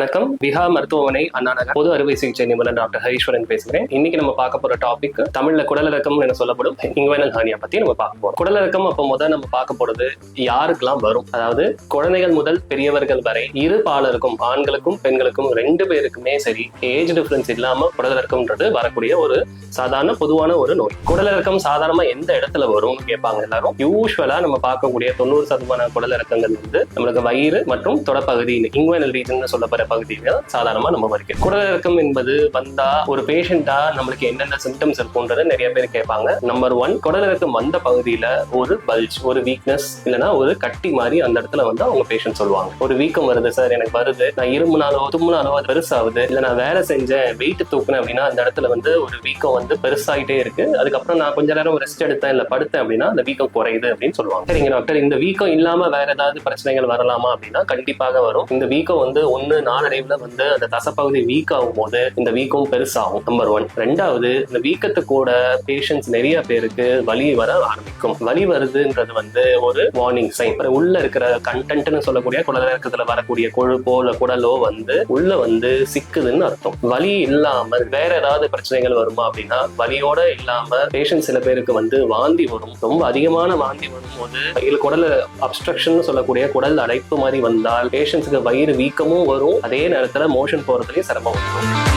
வணக்கம். விஹா மருத்துவமனை, அண்ணா நகர், பொது அறுவை சிகிச்சை நிபுணர் டாக்டர் ஹரீஸ்வரன் பேசுகிறேன். இன்னைக்கு நம்ம பார்க்க போற டாபிக் தமிழ்ல குடலிறக்கம் என சொல்லப்படும் இன்குவைனல் ஹெர்னியா பத்தி நம்ம பார்க்க போறோம். குடலிறக்கம் அப்ப முதல் நம்ம பார்க்க போறது யாருக்கெல்லாம் வரும், அதாவது குழந்தைகள் முதல் பெரியவர்கள் வரை இரு பாலருக்கும், ஆண்களுக்கும் பெண்களுக்கும் 2 பேருக்குமே சரி, ஏஜ் டிஃபரன்ஸ் இல்லாம குடலிறக்கம்ன்றது வரக்கூடிய ஒரு சாதாரண பொதுவான ஒரு நோய். குடலிறக்கம் சாதாரணமா எந்த இடத்துல வரும்னு கேட்பாங்க எல்லாரும். யூஸ்வலா நம்ம பார்க்கக்கூடிய 90% குடலிறக்கங்கள் வந்து நம்மளுக்கு வயிறு மற்றும் தொடப்பகுதி, இன்குவைனல் ரீஜன் சொல்லப்படுற பகுதியில சாதாரணமா நம்ம வருகிறோம். குடலிறக்கம் என்பது வந்தா ஒரு பேஷண்டா நம்மளுக்கு என்னென்ன சிம்டம்ஸ் இருக்கும்ன்றது நிறைய பேர் கேட்பாங்க. நம்பர் 1, குடலிறக்கம் வந்த பகுதியில ஒரு பல்ஜ், ஒரு வீக்னஸ், இல்லைன்னா ஒரு கட்டி மாதிரி அந்த இடத்துல வந்து அவங்க பேஷண்ட் சொல்லுவாங்க. ஒரு வீக்கம் வருது சார், எனக்கு வருது, நான் இருமுனாலோ தும்முனாலோ அது பெருசாகுது, இல்ல நான் வேலை செஞ்சேன், வெயிட் தூக்குனேன் அப்படின்னா அந்த இடத்துல வந்து ஒரு வீக்கம் வந்து பெருசாயிட்டே இருக்கு. அதுக்கப்புறம் நான் கொஞ்ச நேரம் ரெஸ்ட் எடுத்தேன், இல்ல படுத்தேன் அப்படின்னா அந்த வீக்கம் குறையுது அப்படின்னு சொல்லுவாங்க. சரிங்க டாக்டர், இந்த வீக்கம் இல்லாம வேற ஏதாவது பிரச்சனைகள் வரலாமா அப்படின்னா கண்டிப்பாக வரும். இந்த வீக்கம் வந்து நாளடைவுல வந்து அந்த தசப்பகுதி வீக் ஆகும் போது இந்த வீக்கம் பெருசாகும். நம்பர் 1. 2வது, இந்த வீக்கத்து கூட பேஷண்ட்ஸ் நிறைய பேருக்கு வலி வர ஆரம்பிக்கும். வலி வருதுன்றது வந்து ஒரு வார்னிங் சைன். உள்ள இருக்கிற கண்டென்ட்னு சொல்லக்கூடிய குடலிறக்கத்துல வரக்கூடிய கொழுப்போ இல்ல குடலோ வந்து உள்ள வந்து சிக்குதுன்னு அர்த்தம். வலி இல்லாம வேற ஏதாவது பிரச்சனைகள் வருமா அப்படின்னா வலியோட இல்லாம பேஷண்ட் சில பேருக்கு வந்து வாந்தி வரும். ரொம்ப அதிகமான வாந்தி வரும்போது குடல் அப்ஸ்ட்ரக்ஷன் சொல்லக்கூடிய குடல் அடைப்பு மாதிரி வந்தால் பேஷண்ட்ஸுக்கு வயிறு வீக்கமும் வரும், அதே நேரத்துல மோஷன் போறதுலயும் சிரமம் வரும்.